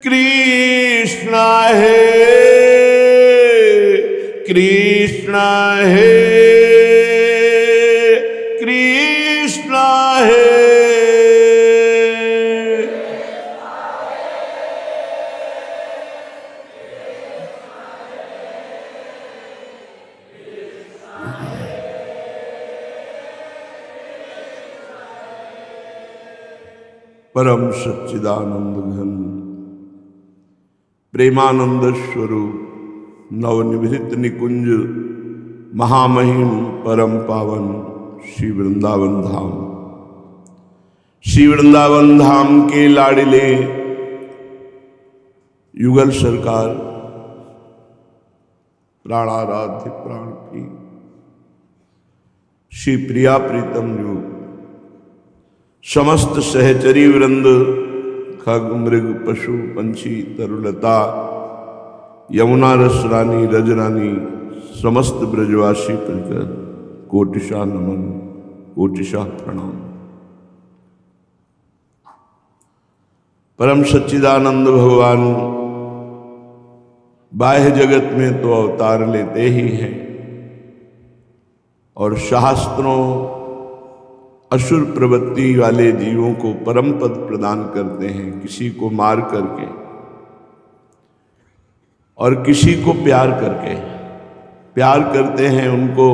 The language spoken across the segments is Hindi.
कृष्ण हे कृष्ण हे कृष्ण हे। परम सच्चिदानंद घन प्रेमानंद स्वरूप नवनिभृत निकुंज महामहिम परम पावन श्री वृंदावन धाम। श्री वृंदावन धाम के लाडिले युगल सरकार प्राणाराध्य प्राण की श्री प्रिया प्रीतम जो समस्त सहचरी वृंद खग मृग पशु पंछी तरुलता यमुना रसरानी रजरानी समस्त ब्रजवासी प्रकर कोटिशा नमन कोटिशा प्रणाम। परम सच्चिदानंद भगवान बाह्य जगत में तो अवतार लेते ही हैं और शास्त्रों असुर प्रवृत्ति वाले जीवों को परम पद प्रदान करते हैं, किसी को मार करके और किसी को प्यार करके। प्यार करते हैं उनको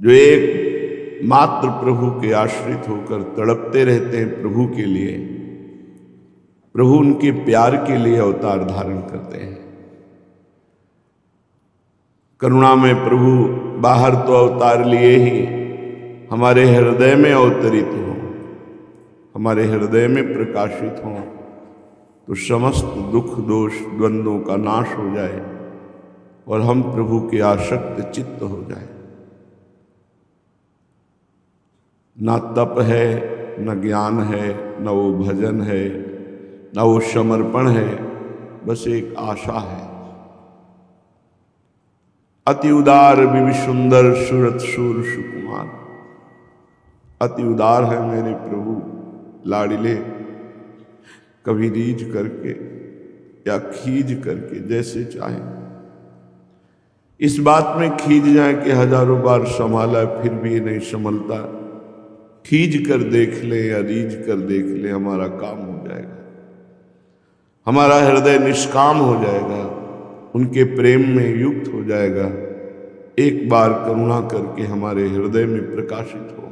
जो एक मात्र प्रभु के आश्रित होकर तड़पते रहते हैं प्रभु के लिए। प्रभु उनके प्यार के लिए अवतार धारण करते हैं। करुणा में प्रभु बाहर तो अवतार लिए ही हमारे हृदय में अवतरित हो, हमारे हृदय में प्रकाशित हो तो समस्त दुख दोष द्वंद्वों का नाश हो जाए और हम प्रभु के आसक्त चित्त हो जाए। ना तप है, न ज्ञान है, न वो भजन है, न वो समर्पण है, बस एक आशा है। अति उदार विवि सुंदर सूरत शूर सुकुमार। अति उदार है मेरे प्रभु लाडिले, कभी रीझ करके या खींच करके जैसे चाहे। इस बात में खींच जाए कि हजारों बार संभाला फिर भी नहीं संभलता, खींच कर देख ले या रीझ कर देख ले, हमारा काम हो जाएगा, हमारा हृदय निष्काम हो जाएगा, उनके प्रेम में युक्त हो जाएगा। एक बार करुणा करके हमारे हृदय में प्रकाशित हो।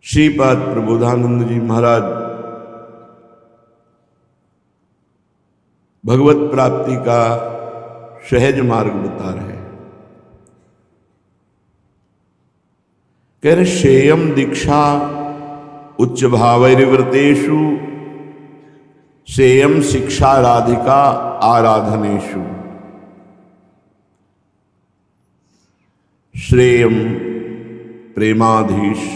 श्रीपाद प्रबोधानंद जी महाराज भगवत प्राप्ति का सहज मार्ग बता रहे हैं। कह रहे शेयम दीक्षा उच्च भावैर्व्रतेषु सेयम शिक्षा राधिका आराधनेषु श्रेयम प्रेमाधीश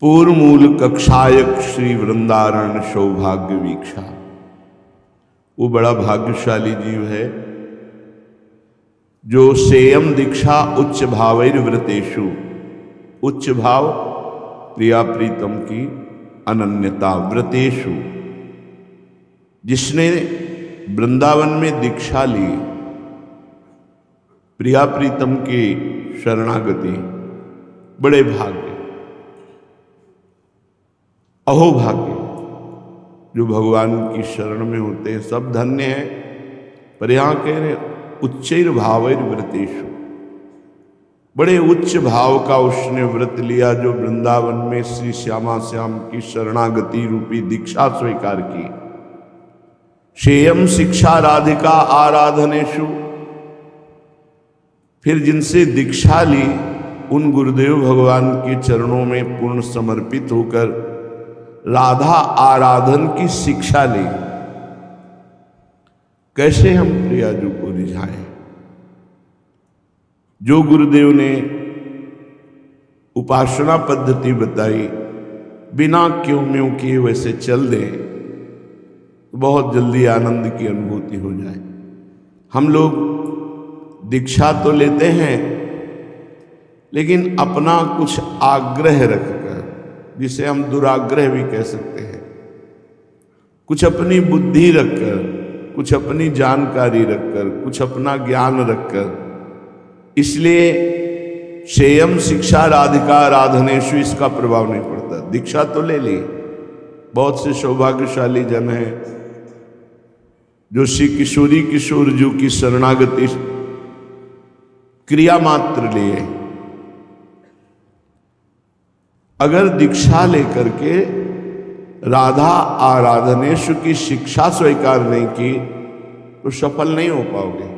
पूर्व मूल कक्षायक श्री वृंदारण सौभाग्य वीक्षा। वो बड़ा भाग्यशाली जीव है जो सेयम दीक्षा उच्च भावैर्व्रतेषु, उच्च भाव प्रिया प्रीतम की अनन्यता, व्रतेषु जिसने वृंदावन में दीक्षा ली, प्रिया प्रीतम की शरणागति, बड़े भाग्य, अहोभाग्य जो भगवान की शरण में होते हैं सब धन्य है। पर यहां कह रहे उच्चैर भावैर्व्रतेषु, बड़े उच्च भाव का उसने व्रत लिया जो वृंदावन में श्री श्यामा श्याम की शरणागति रूपी दीक्षा स्वीकार की। शेयम शिक्षा राधिका आराधनेषु, फिर जिनसे दीक्षा ली उन गुरुदेव भगवान के चरणों में पूर्ण समर्पित होकर राधा आराधन की शिक्षा ली। कैसे हम प्रियाजू को रिझाएं? जो गुरुदेव ने उपासना पद्धति बताई बिना क्यों म्यों किए वैसे चल दें तो बहुत जल्दी आनंद की अनुभूति हो जाए। हम लोग दीक्षा तो लेते हैं लेकिन अपना कुछ आग्रह रखकर जिसे हम दुराग्रह भी कह सकते हैं, कुछ अपनी बुद्धि रखकर, कुछ अपनी जानकारी रखकर, कुछ अपना ज्ञान रखकर, इसलिए शेयम शिक्षा राधिका राधनेशु इसका प्रभाव नहीं पड़ता। दीक्षा तो ले ली, बहुत से सौभाग्यशाली जन हैं जो श्री किशोरी किशोर जी की शरणागति क्रिया मात्र लिए। अगर दीक्षा लेकर के राधा आराधनेशु की शिक्षा स्वीकार नहीं की तो सफल नहीं हो पाओगे।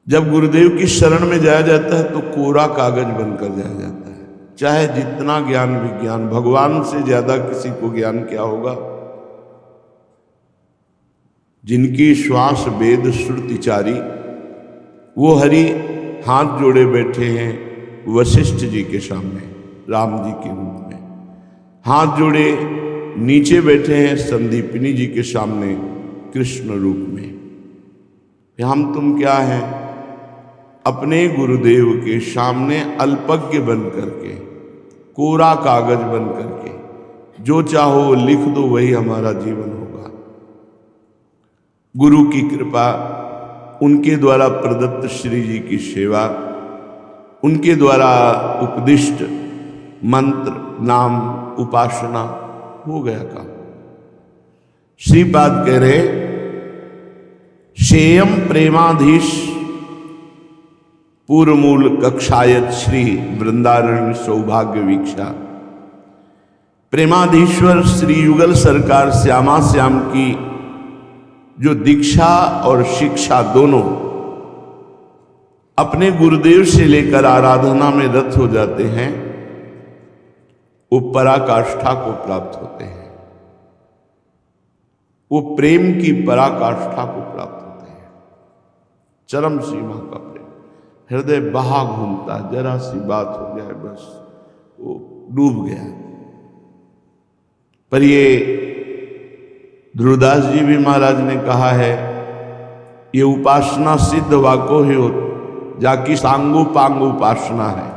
जब गुरुदेव की शरण में जाया जाता है तो कोरा कागज बनकर जाया जाता है। चाहे जितना ज्ञान विज्ञान, भगवान से ज्यादा किसी को ज्ञान क्या होगा? जिनकी श्वास वेद श्रुतिचारी, वो हरि हाथ जोड़े बैठे हैं वशिष्ठ जी के सामने, राम जी के रूप में। हाथ जोड़े नीचे बैठे हैं संदीपिनी जी के सामने कृष्ण रूप में। हम तुम क्या हैं? अपने गुरुदेव के सामने अल्पज्ञ बन करके, कोरा कागज बन करके, जो चाहो लिख दो वही हमारा जीवन होगा। गुरु की कृपा, उनके द्वारा प्रदत्त श्री जी की सेवा, उनके द्वारा उपदिष्ट मंत्र नाम उपासना, हो गया काम। श्रीपाद कह रहे शेयम प्रेमाधीश पूर्वमूल कक्षायत श्री वृंदारण्य सौभाग्य वीक्षा। प्रेमाधीश्वर श्री युगल सरकार श्यामा श्याम की जो दीक्षा और शिक्षा दोनों अपने गुरुदेव से लेकर आराधना में रत हो जाते हैं, वो पराकाष्ठा को प्राप्त होते हैं। वो प्रेम की पराकाष्ठा को प्राप्त होते हैं, चरम सीमा का प्रेम। हृदय बहा घूमता, जरा सी बात हो जाए बस वो डूब गया। पर ये ध्रुवदास जी भी महाराज ने कहा है, ये उपासना सिद्ध वाको ही हो जाकी सांगो पांग उपासना है।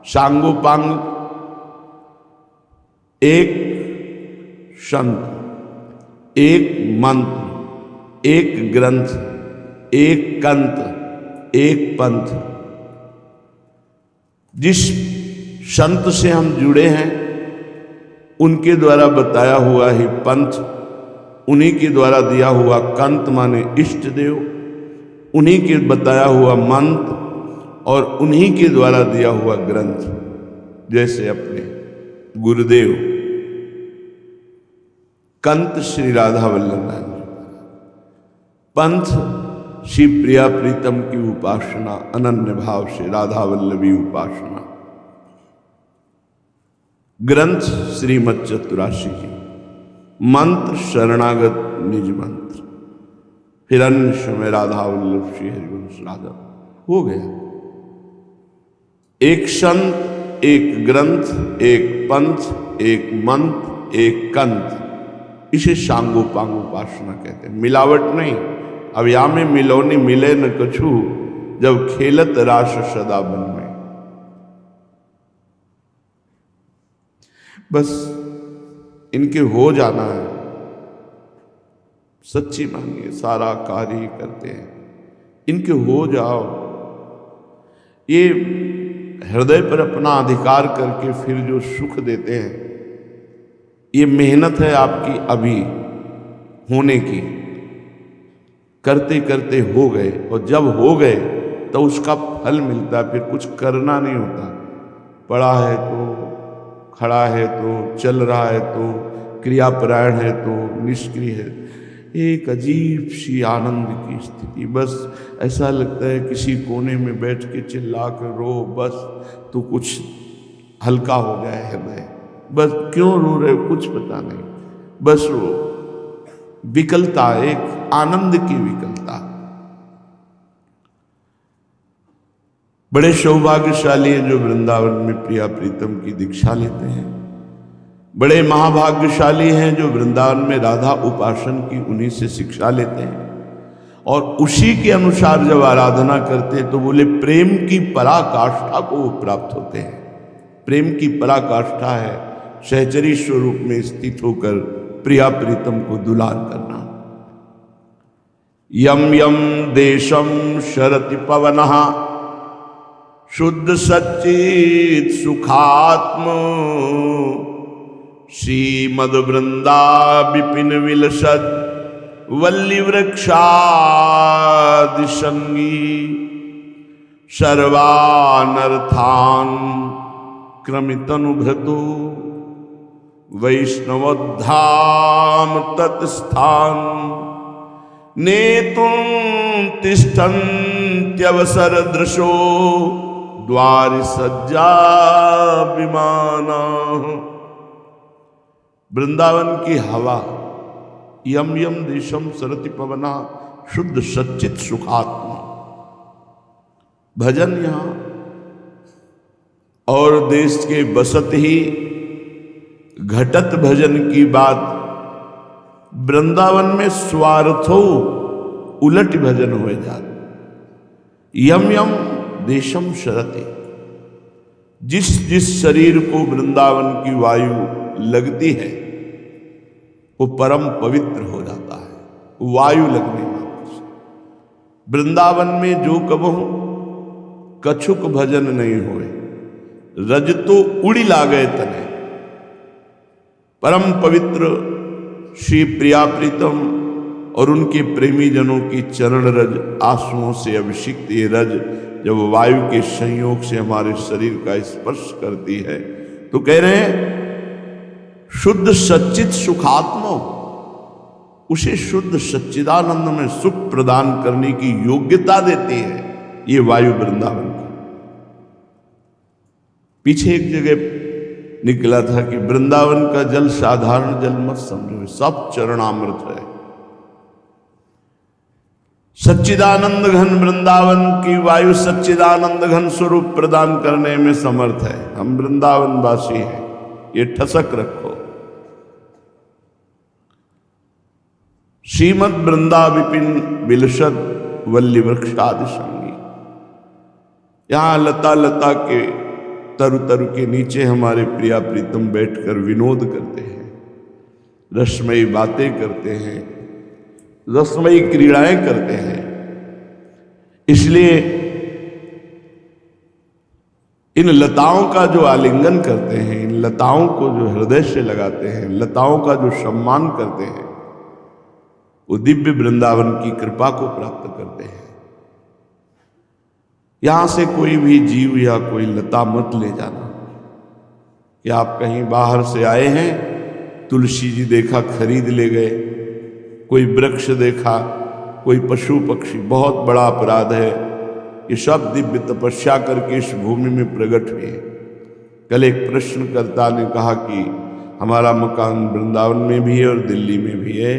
सांगो पांग एक संत, एक मंत्र, एक ग्रंथ, एक कंत, एक पंथ। जिस संत से हम जुड़े हैं उनके द्वारा बताया हुआ ही पंथ, उन्हीं के द्वारा दिया हुआ कंत माने इष्ट देव, उन्हीं के बताया हुआ मंत्र और उन्हीं के द्वारा दिया हुआ ग्रंथ। जैसे अपने गुरुदेव कंत श्री राधा वल्लभ राय, पंथ श्री प्रिया प्रीतम की उपासना, अनन्य भाव से राधा वल्लभी उपासना, ग्रंथ श्रीमद चतुराशी जी, मंत्र शरणागत निज मंत्र, हिरण्य समय राधा वल्लभ श्री हरिवंश राधा। हो गया एक संत, एक ग्रंथ, एक पंथ, एक मंत्र, एक कंत। इसे सांगोपांग उपासना कहते हैं। मिलावट नहीं। अब या में मिलोनी मिले न कछु, जब खेलत रास सदा बन में। बस इनके हो जाना है। सच्ची मानिए, सारा कार्य करते हैं, इनके हो जाओ। ये हृदय पर अपना अधिकार करके फिर जो सुख देते हैं, ये मेहनत है आपकी अभी होने की। करते करते हो गए, और जब हो गए तो उसका फल मिलता है। फिर कुछ करना नहीं होता। पड़ा है तो, खड़ा है तो, चल रहा है तो, क्रियापरायण है तो, निष्क्रिय है, एक अजीब सी आनंद की स्थिति। बस ऐसा लगता है किसी कोने में बैठ के चिल्ला कर रो, बस तो कुछ हल्का हो गया हृदय। बस क्यों रो रहे हो कुछ पता नहीं, बस रो। विकलता, एक आनंद की विकलता। बड़े सौभाग्यशाली हैं जो वृंदावन में प्रिया प्रीतम की दीक्षा लेते हैं। बड़े महाभाग्यशाली हैं जो वृंदावन में राधा उपासन की उन्हीं से शिक्षा लेते हैं और उसी के अनुसार जब आराधना करते हैं तो बोले प्रेम की पराकाष्ठा को वो प्राप्त होते हैं। प्रेम की पराकाष्ठा है सहचरी स्वरूप में स्थित होकर प्रिया प्रीतम को दुलार करना। यम यम देशम शरति पवनः शुद्ध सच्चित सुखात्म श्रीमद वृंदा विपिन विलसद वल्ली वृक्षादि संगी सर्वानर्थान क्रमितनुभृतो वैष्णवधाम तत्स्थान नेतुं तिष्ठन्त्यवसर दृशो द्वारि सज्जा विमाना। वृंदावन की हवा यम यम देशम सरति पवना शुद्ध सच्चित सुखात्मा। भजन यहां और देश के बसत ही घटत भजन की बात वृंदावन में स्वार्थो उलट भजन हो जात। यम यम देशम शरते, जिस जिस शरीर को वृंदावन की वायु लगती है वो परम पवित्र हो जाता है वायु लगने मात्र से। वृंदावन में जो कबहू कछुक भजन नहीं होए रज तो उड़ी लागे तने। परम पवित्र श्री प्रिया प्रीतम और उनके प्रेमी जनों की चरण रज आंसुओं से अभिषिक्त ये रज जब वायु के संयोग से हमारे शरीर का स्पर्श करती है तो कह रहे हैं शुद्ध सच्चित सुखात्मा, उसे शुद्ध सच्चिदानंद में सुख प्रदान करने की योग्यता देती है ये वायु वृंदावन की। पीछे एक जगह निकला था कि वृंदावन का जल साधारण जल मत समझो, सब चरणामृत है। सच्चिदानंद घन वृंदावन की वायु सच्चिदानंद घन स्वरूप प्रदान करने में समर्थ है। हम वृंदावन वासी हैं, ये ठसक रखो। श्रीमद वृंदा विपिन विलसद वल्ली वृक्षादि संगी। यहां लता लता के तरु तरु के नीचे हमारे प्रिया प्रीतम बैठकर विनोद करते हैं, रसमयी बातें करते हैं, रसमयी क्रीड़ाएं करते हैं। इसलिए इन लताओं का जो आलिंगन करते हैं, इन लताओं को जो हृदय से लगाते हैं, लताओं का जो सम्मान करते हैं वो दिव्य वृंदावन की कृपा को प्राप्त करते हैं। यहां से कोई भी जीव या कोई लता मत ले जाना कि आप कहीं बाहर से आए हैं, तुलसी जी देखा खरीद ले गए, कोई वृक्ष देखा, कोई पशु पक्षी, बहुत बड़ा अपराध है। ये सब दिव्य तपस्या करके इस भूमि में प्रकट हुए। कल एक प्रश्नकर्ता ने कहा कि हमारा मकान वृंदावन में भी है और दिल्ली में भी है,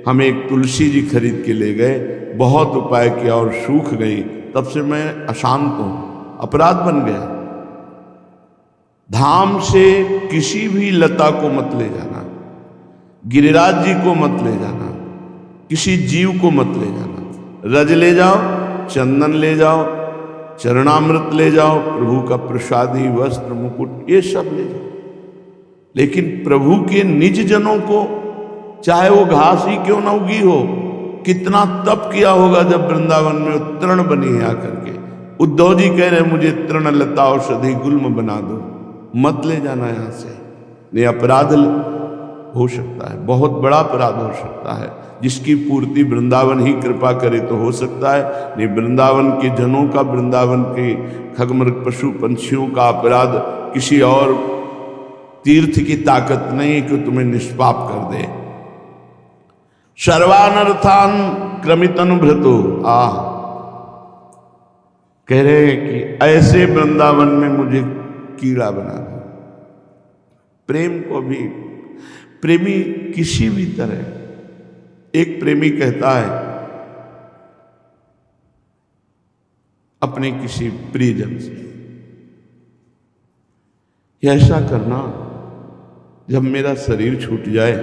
हम एक तुलसी जी खरीद के ले गए, बहुत उपाय किया और सूख गई, तब से मैं अशांत हूं, अपराध बन गया। धाम से किसी भी लता को मत ले जाना, गिरिराज जी को मत ले जाना, किसी जीव को मत ले जाना। रज ले जाओ, चंदन ले जाओ, चरणामृत ले जाओ, प्रभु का प्रसादी वस्त्र मुकुट ये सब ले जाओ, लेकिन प्रभु के निज जनों को चाहे वो घास ही क्यों ना उगी हो, कितना तप किया होगा जब वृंदावन में तृण बनी है आकर के। उद्धव जी कह रहे मुझे तृण लता औषधि गुल्म बना दो, मत ले जाना यहां से, नहीं अपराध हो सकता है, बहुत बड़ा अपराध हो सकता है। जिसकी पूर्ति वृंदावन ही कृपा करे तो हो सकता है, नहीं वृंदावन के जनों का, वृंदावन के खगमृग पशु पंछियों का अपराध किसी और तीर्थ की ताकत नहीं कि तुम्हें निष्पाप कर दे। सर्वानर्थान क्रमित अनुभृतो। कह रहे हैं कि ऐसे वृंदावन में मुझे कीड़ा बना दो। प्रेम को भी प्रेमी किसी भी तरह, एक प्रेमी कहता है अपने किसी प्रियजन से, ऐसा करना जब मेरा शरीर छूट जाए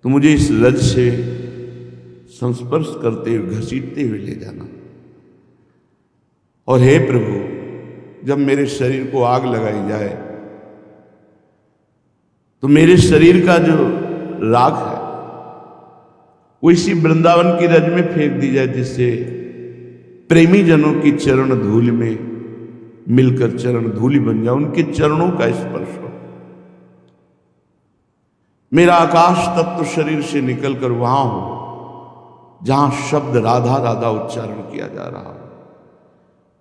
तो मुझे इस रज से संस्पर्श करते हुए घसीटते हुए ले जाना। और हे प्रभु जब मेरे शरीर को आग लगाई जाए तो मेरे शरीर का जो राख है वो इसी वृंदावन की रज में फेंक दी जाए, जिससे प्रेमी जनों की चरण धूलि में मिलकर चरण धूलि बन जाए, उनके चरणों का स्पर्श हो। मेरा आकाश तत्व शरीर से निकलकर वहां हो जहां शब्द राधा राधा उच्चारण किया जा रहा हो।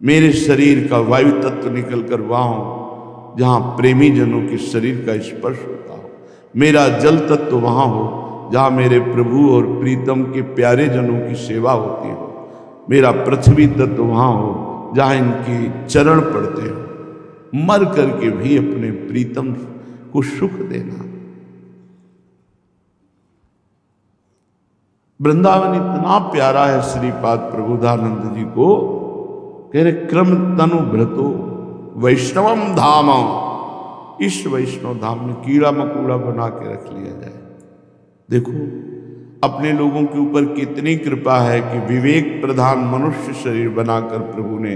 मेरे शरीर का वायु तत्व निकलकर वहां हो जहां प्रेमी जनों के शरीर का स्पर्श होता हो। मेरा जल तत्व वहां हो जहां मेरे प्रभु और प्रीतम के प्यारे जनों की सेवा होती हो। मेरा पृथ्वी तत्व वहां हो जहां इनके चरण पड़ते हो। मर करके भी अपने प्रीतम को सुख देना। वृंदावन इतना प्यारा है श्रीपाद प्रबोधानंद जी को, कह रहे क्रम तनु भ्रतो वैष्णवम धाम। इस वैष्णव धाम में कीड़ा मकोड़ा बना के रख लिया जाए। देखो अपने लोगों के ऊपर कितनी कृपा है कि विवेक प्रधान मनुष्य शरीर बनाकर प्रभु ने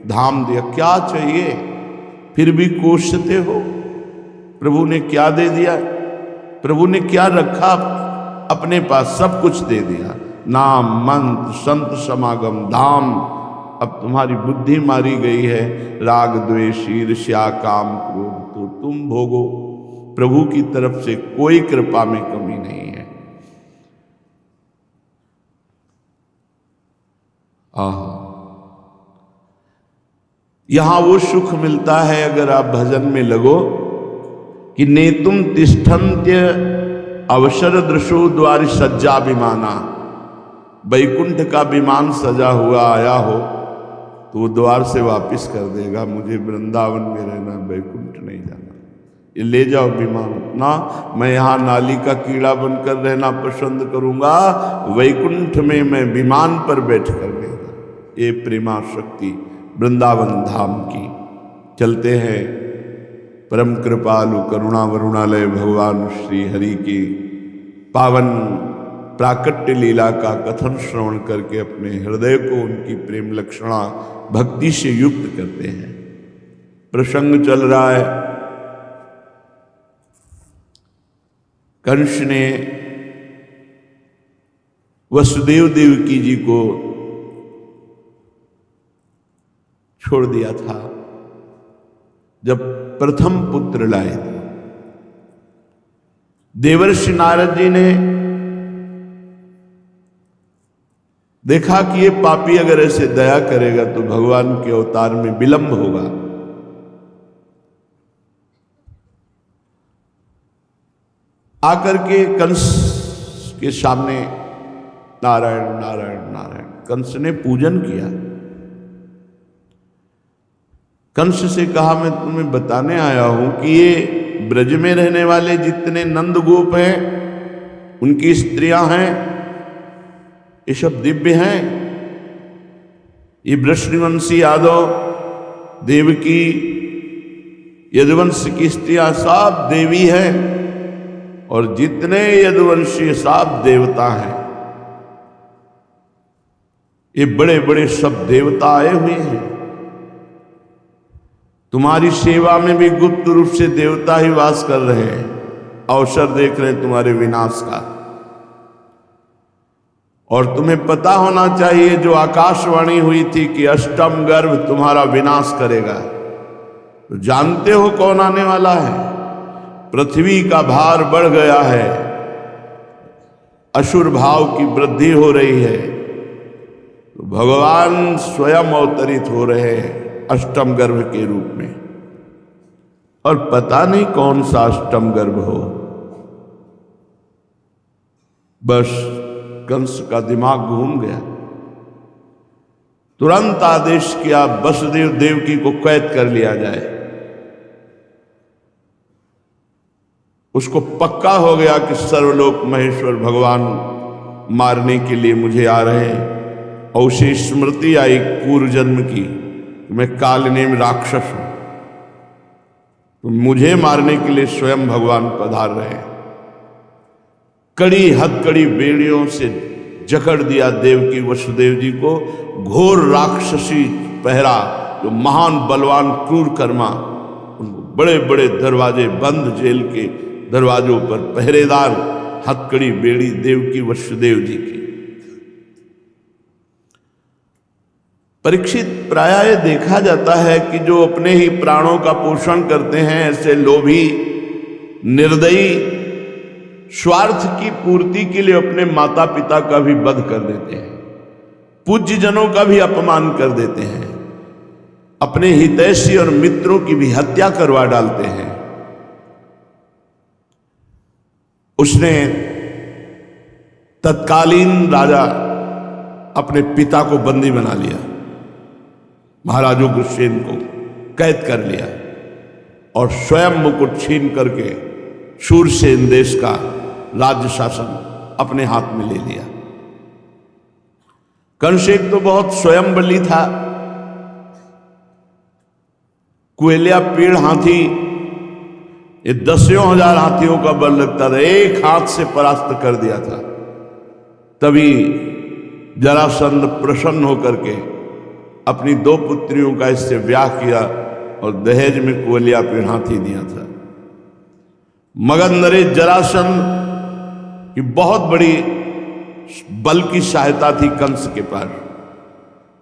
धाम दिया। क्या चाहिए फिर भी कोसते हो? प्रभु ने क्या दे दिया? प्रभु ने क्या रखा अपने पास? सब कुछ दे दिया। नाम मंत्र संत समागम धाम। अब तुम्हारी बुद्धि मारी गई है, राग द्वेष ईर्ष्या काम क्रोध तो तुम भोगो। प्रभु की तरफ से कोई कृपा में कमी नहीं है। यहां वो सुख मिलता है अगर आप भजन में लगो कि नेतुम तिष्ठन्त्य अवसर दृशो द्वार सज्जा विमाना। वैकुंठ का विमान सजा हुआ आया हो तो वो द्वार से वापिस कर देगा, मुझे वृंदावन में रहना, वैकुंठ नहीं जाना। ये ले जाओ विमान अपना, मैं यहाँ नाली का कीड़ा बनकर रहना पसंद करूंगा, वैकुंठ में मैं विमान पर बैठ कर रहूंगा। ये प्रेमा शक्ति वृंदावन धाम की। चलते हैं परम कृपालु करुणा वरुणालय भगवान श्री हरि की पावन प्राकट्य लीला का कथन श्रवण करके अपने हृदय को उनकी प्रेम लक्षणा भक्ति से युक्त करते हैं। प्रसंग चल रहा है, कंस ने वसुदेव देवकी जी को छोड़ दिया था जब प्रथम पुत्र लाए थे। देवर्षि नारद जी ने देखा कि ये पापी अगर ऐसे दया करेगा तो भगवान के अवतार में विलंब होगा। आकर के कंस के सामने नारायण नारायण नारायण कंस ने पूजन किया। कंस से कहा मैं तुम्हें बताने आया हूं कि ये ब्रज में रहने वाले जितने नंद गोप हैं, उनकी स्त्रियां हैं, ये सब दिव्य हैं। ये वृष्णिवंशी यादव देवकी यदुवंश की स्त्रियां सब देवी हैं और जितने यदुवंशी सब देवता हैं। ये बड़े बड़े सब देवता आए हुए हैं। तुम्हारी सेवा में भी गुप्त रूप से देवता ही वास कर रहे हैं, अवसर देख रहे हैं तुम्हारे विनाश का। और तुम्हें पता होना चाहिए जो आकाशवाणी हुई थी कि अष्टम गर्भ तुम्हारा विनाश करेगा, तो जानते हो कौन आने वाला है? पृथ्वी का भार बढ़ गया है, असुर भाव की वृद्धि हो रही है, तो भगवान स्वयं अवतरित हो रहे हैं अष्टम गर्भ के रूप में। और पता नहीं कौन सा अष्टम गर्भ हो। बस कंस का दिमाग घूम गया, तुरंत आदेश किया वसुदेव देवकी को कैद कर लिया जाए। उसको पक्का हो गया कि सर्वलोक महेश्वर भगवान मारने के लिए मुझे आ रहे हैं। और उसे स्मृति आई पूर्व जन्म की, मैं कालनेम राक्षस हूं, तो मुझे मारने के लिए स्वयं भगवान पधार रहे हैं। कड़ी हथकड़ी बेड़ियों से जकड़ दिया देवकी वसुदेव जी को। घोर राक्षसी पहरा जो महान बलवान क्रूर कर्मा, उनको बड़े बड़े दरवाजे बंद, जेल के दरवाजों पर पहरेदार, हथकड़ी बेड़ी देवकी वसुदेव जी की। परीक्षित, प्रायः देखा जाता है कि जो अपने ही प्राणों का पोषण करते हैं, ऐसे लोभी, निर्दयी, स्वार्थ की पूर्ति के लिए अपने माता पिता का भी वध कर देते हैं, पूज्य जनों का भी अपमान कर देते हैं, अपने हितैषी और मित्रों की भी हत्या करवा डालते हैं। उसने तत्कालीन राजा अपने पिता को बंदी बना लिया, महाराज उग्रसेन को कैद कर लिया और स्वयं मुकुट छीन करके शूरसेन देश का राज्य शासन अपने हाथ में ले लिया। कंस एक तो बहुत स्वयं बली था, कुएलिया पेड़ हाथी, ये 10,000 हाथियों का बल लगता था, एक हाथ से परास्त कर दिया था। तभी जरासंध प्रसन्न होकर के अपनी 2 पुत्रियों का इससे ब्याह किया और दहेज में कुएलिया पेड़ हाथी दिया था। मगध नरेश जरासंध की बहुत बड़ी बल की सहायता थी कंस के पास।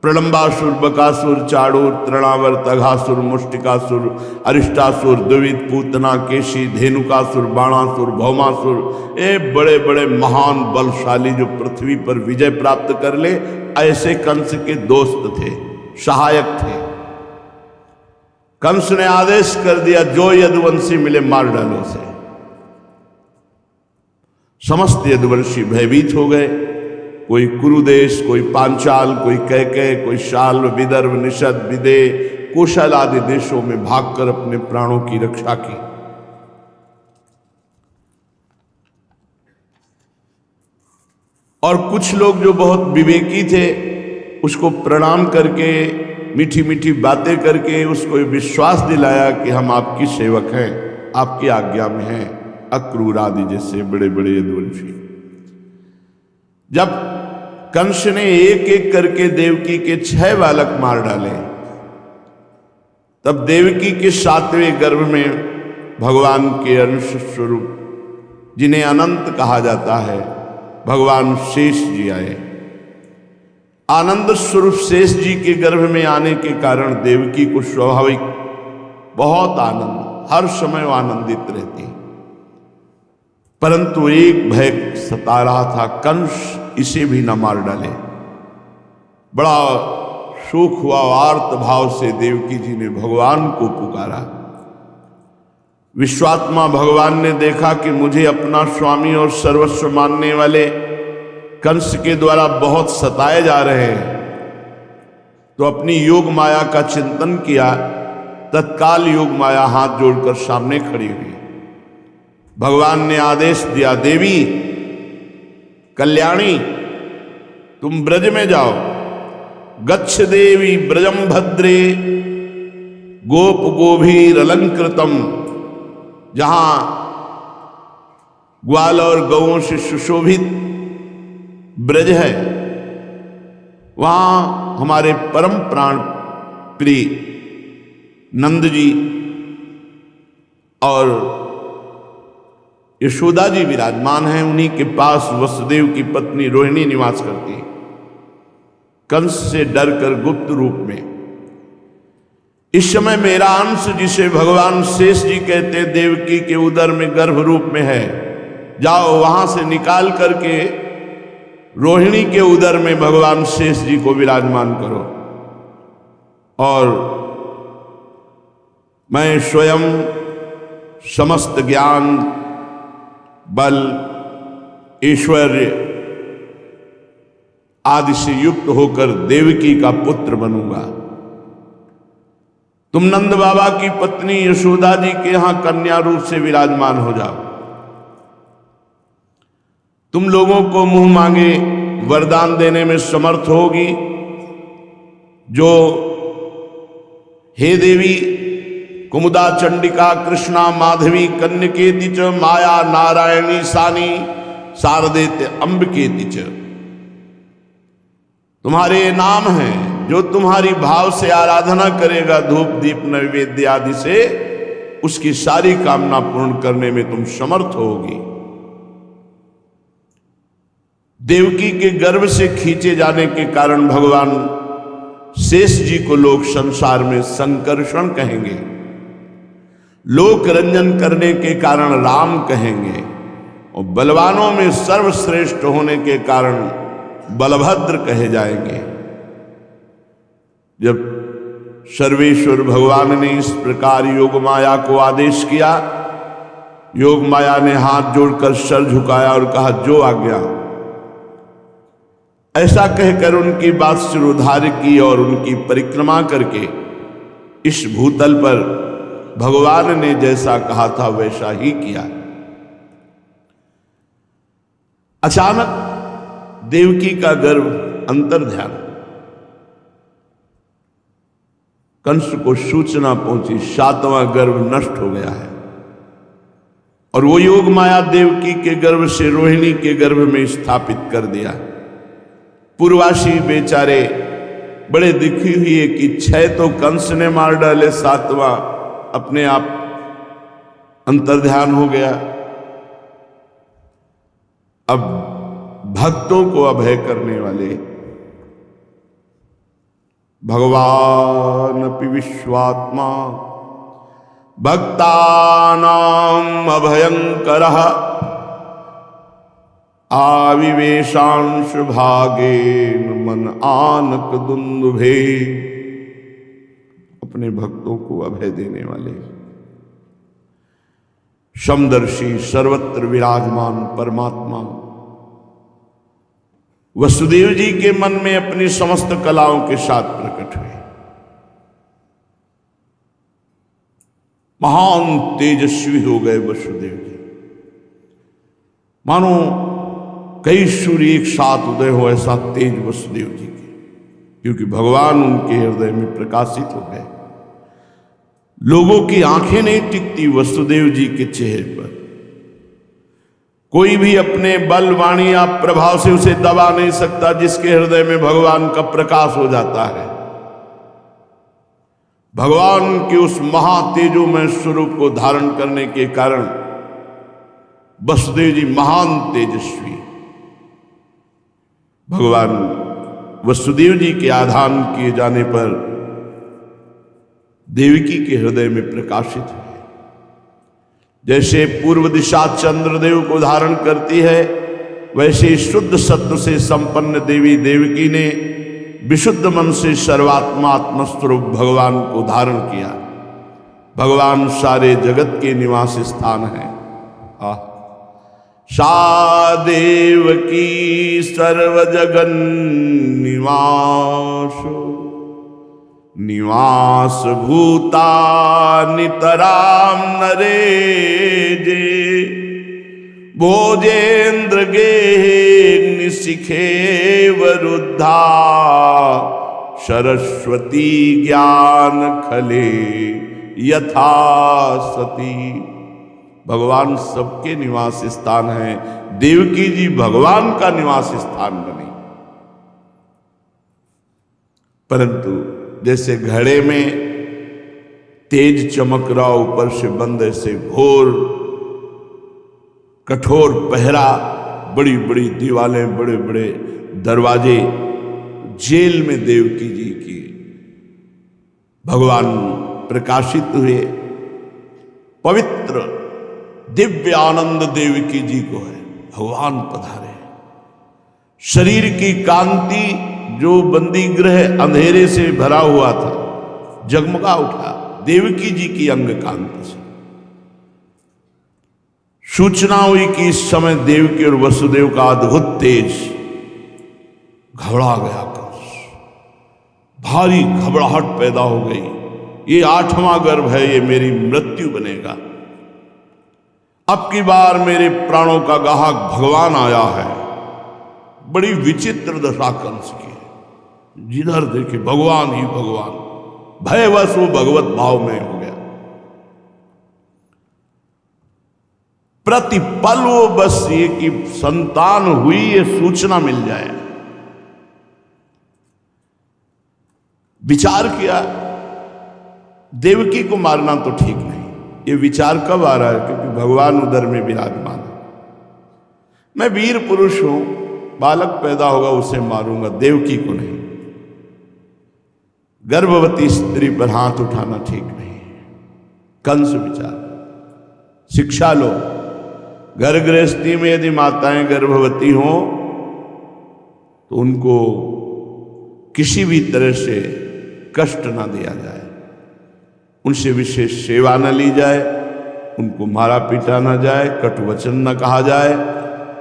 प्रलंबासुर, बकासुर, चाणूर, तृणावर, तघासुर, मुष्टिकासुर, अरिष्टासुर, द्विविद, पूतना, केशी, धेनुकासुर, बाणासुर, भौमासुर, ये बड़े बड़े महान बलशाली जो पृथ्वी पर विजय प्राप्त कर ले, ऐसे कंस के दोस्त थे, सहायक थे। कंस ने आदेश कर दिया, जो यदुवंशी मिले मार डालो उसे। समस्त यदुवंशी भयभीत हो गए। कोई कुरुदेश, कोई पांचाल, कोई कैकेय, कोई शाल्व, विदर्भ, निषद, विदेह, कुशल आदि देशों में भागकर अपने प्राणों की रक्षा की। और कुछ लोग जो बहुत विवेकी थे, उसको प्रणाम करके, मीठी मीठी बातें करके उसको विश्वास दिलाया कि हम आपकी सेवक हैं, आपकी आज्ञा में हैं। अक्रूर आदि जैसे बड़े बड़े यदुवंशी। जब कंस ने एक एक करके देवकी के 6 बालक मार डाले, तब देवकी के 7वें गर्भ में भगवान के अंश स्वरूप, जिन्हें अनंत कहा जाता है, भगवान शेष जी आए। आनंद स्वरूप शेष जी के गर्भ में आने के कारण देवकी को स्वाभाविक बहुत आनंद, हर समय वो आनंदित रहती। परंतु एक भय सता रहा था, कंस इसे भी न मार डाले। बड़ा शोक हुआ, आर्त भाव से देवकी जी ने भगवान को पुकारा। विश्वात्मा भगवान ने देखा कि मुझे अपना स्वामी और सर्वस्व मानने वाले कंस के द्वारा बहुत सताए जा रहे हैं, तो अपनी योग माया का चिंतन किया। तत्काल योग माया हाथ जोड़कर सामने खड़ी हुई। भगवान ने आदेश दिया, देवी कल्याणी, तुम ब्रज में जाओ। गच्छ देवी ब्रजम भद्रे गोप गोभीर अलंकृतम, जहां ग्वाल और गौओं से सुशोभित ब्रज है, वहां हमारे परम प्राण प्रिय नंद जी और यशोदा जी विराजमान हैं। उन्हीं के पास वसुदेव की पत्नी रोहिणी निवास करती है। कंस से डरकर गुप्त रूप में, इस समय मेरा अंश, जिसे भगवान शेष जी कहते, देवकी के उदर में गर्भ रूप में है, जाओ वहां से निकाल करके रोहिणी के उदर में भगवान शेष जी को विराजमान करो, और मैं स्वयं समस्त ज्ञान, बल, ऐश्वर्य आदि से युक्त होकर देवकी का पुत्र बनूंगा। तुम नंद बाबा की पत्नी यशोदा जी के यहां कन्या रूप से विराजमान हो जाओ। तुम लोगों को मुंह मांगे वरदान देने में समर्थ होगी, जो हे देवी कुमुदा, चंडिका, कृष्णा, माधवी, कन्यकेति च, माया, नारायणी, सानी, शारदेत, अंबिकेति च, तुम्हारे नाम हैं जो तुम्हारी भाव से आराधना करेगा धूप दीप नैवेद्य आदि से, उसकी सारी कामना पूर्ण करने में तुम समर्थ होगी। देवकी के गर्भ से खींचे जाने के कारण भगवान शेष जी को लोग संसार में संकर्षण कहेंगे, लोक रंजन करने के कारण राम कहेंगे, और बलवानों में सर्वश्रेष्ठ होने के कारण बलभद्र कहे जाएंगे। जब सर्वेश्वर भगवान ने इस प्रकार योग माया को आदेश किया, योग माया ने हाथ जोड़कर सर झुकाया और कहा जो आज्ञा। ऐसा कहकर उनकी बात सिरोधार्य की और उनकी परिक्रमा करके इस भूतल पर भगवान ने जैसा कहा था वैसा ही किया। अचानक देवकी का गर्भ अंतर्ध्यान, कंस को सूचना पहुंची 7वां गर्भ नष्ट हो गया है, और वो योग माया देवकी के गर्भ से रोहिणी के गर्भ में स्थापित कर दिया। पूर्वासी बेचारे बड़े दुखी हुए कि 6 तो कंस ने मार डाले, 7वां अपने आप अंतर्ध्यान हो गया। अब भक्तों को अभय करने वाले भगवान अपि विश्वात्मा भक्तानां अभयंकरः आविवेशांश भागेन मन आनक दुंदुभे। अपने भक्तों को अभय देने वाले समदर्शी सर्वत्र विराजमान परमात्मा वसुदेव जी के मन में अपनी समस्त कलाओं के साथ प्रकट हुए। महान तेजस्वी हो गए वसुदेव जी, मानो कई सूर्य एक साथ उदय हो ऐसा तेज वसुदेव जी के, क्योंकि भगवान उनके हृदय में प्रकाशित हो गए। लोगों की आंखें नहीं टिकती वसुदेव जी के चेहरे पर। कोई भी अपने बल वाणी या प्रभाव से उसे दबा नहीं सकता जिसके हृदय में भगवान का प्रकाश हो जाता है। भगवान के उस महातेजोमय स्वरूप को धारण करने के कारण वसुदेव जी महान तेजस्वी। भगवान वसुदेव जी के आधान किए जाने पर देवकी के हृदय में प्रकाशित हुए। जैसे पूर्व दिशा चंद्रदेव को धारण करती है, वैसे शुद्ध सत्व से संपन्न देवी देवकी ने विशुद्ध मन से सर्वात्मा आत्मस्वरूप भगवान को धारण किया। भगवान सारे जगत के निवास स्थान है। सा देवकी सर्व जगन निवास निवास भूता नितराम नरे जे भोजेन्द्र गे शिखे वरुद्धा सरस्वती ज्ञान खले यथा सती। भगवान सबके निवास स्थान है, देवकी जी भगवान का निवास स्थान बने। परंतु जैसे घड़े में तेज चमक रहा ऊपर से बंद, ऐसे घोर कठोर पहरा, बड़ी बड़ी दीवारें, बड़े बड़े दरवाजे, जेल में देवकी जी की भगवान प्रकाशित हुए। पवित्र दिव्य आनंद देवकी जी को है, भगवान पधारे। शरीर की कांति जो बंदी गृह अंधेरे से भरा हुआ था जगमगा उठा देवकी जी की अंग कांति से। सूचना हुई कि इस समय देवकी और वसुदेव का अद्भुत तेज। घबरा गया कंस, भारी घबराहट पैदा हो गई। ये 8वां गर्भ है, ये मेरी मृत्यु बनेगा। अब की बार मेरे प्राणों का गाहक भगवान आया है। बड़ी विचित्र दशा कंस की, जिधर देखे भगवान ही भगवान, भयवश वो भगवत भाव में हो गया। प्रतिपल वो बस ये कि संतान हुई ये सूचना मिल जाए। विचार किया देवकी को मारना तो ठीक नहीं। ये विचार कब आ रहा है? क्योंकि भगवान उदर में विराजमान है। मैं वीर पुरुष हूं, बालक पैदा होगा उसे मारूंगा, देवकी को नहीं। गर्भवती स्त्री पर हाथ उठाना ठीक नहीं। कंस विचार, शिक्षा लो। घर गृहस्थी में यदि माताएं गर्भवती हों तो उनको किसी भी तरह से कष्ट ना दिया जाए, उनसे विशेष सेवा न ली जाए, उनको मारा पीटा न जाए, कटुवचन न कहा जाए,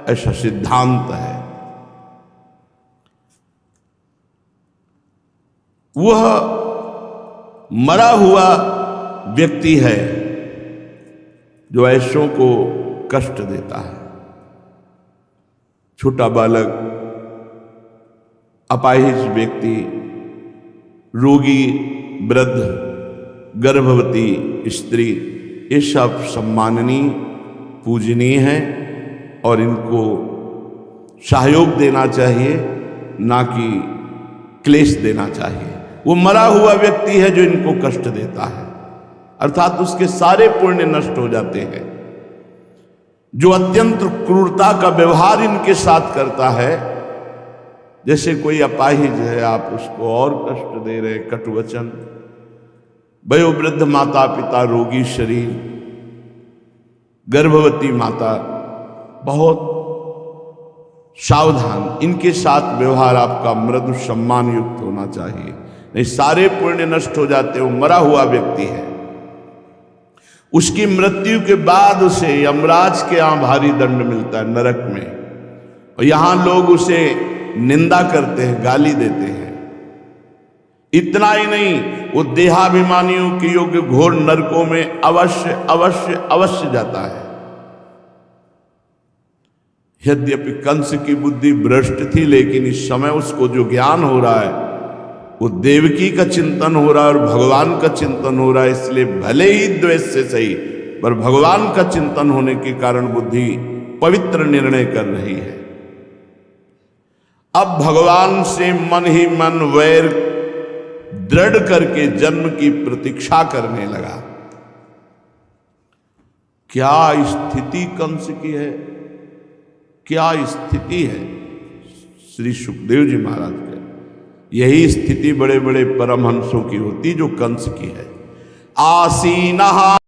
ऐसा सिद्धांत है। वह मरा हुआ व्यक्ति है जो ऐसों को कष्ट देता है। छोटा बालक, अपाहिज व्यक्ति, रोगी, वृद्ध, गर्भवती स्त्री, ये सब सम्माननीय, पूजनीय है और इनको सहयोग देना चाहिए, ना कि क्लेश देना चाहिए। वो मरा हुआ व्यक्ति है जो इनको कष्ट देता है, अर्थात उसके सारे पुण्य नष्ट हो जाते हैं। जो अत्यंत क्रूरता का व्यवहार इनके साथ करता है, जैसे कोई अपाहिज है, आप उसको और कष्ट दे रहे, कटुवचन, वयोवृद्ध माता पिता, रोगी शरीर, गर्भवती माता, बहुत सावधान, इनके साथ व्यवहार आपका मृदु सम्मान युक्त होना चाहिए, नहीं सारे पुण्य नष्ट हो जाते। वो मरा हुआ व्यक्ति है, उसकी मृत्यु के बाद उसे यमराज के यहाँ भारी दंड मिलता है नरक में, और यहां लोग उसे निंदा करते हैं, गाली देते हैं। इतना ही नहीं, वो देहाभिमानियों के योग्य घोर नरकों में अवश्य अवश्य अवश्य जाता है। यद्यपि कंस की बुद्धि भ्रष्ट थी, लेकिन इस समय उसको जो ज्ञान हो रहा है वो देवकी का चिंतन हो रहा है और भगवान का चिंतन हो रहा है, इसलिए भले ही द्वेष से सही, पर भगवान का चिंतन होने के कारण बुद्धि पवित्र निर्णय कर रही है। अब भगवान से मन ही मन वैर दृढ़ करके जन्म की प्रतीक्षा करने लगा। क्या स्थिति कंस की है, क्या स्थिति है श्री सुखदेव जी महाराज के। यही स्थिति बड़े बड़े परमहंसों की होती जो कंस की है। आसीनः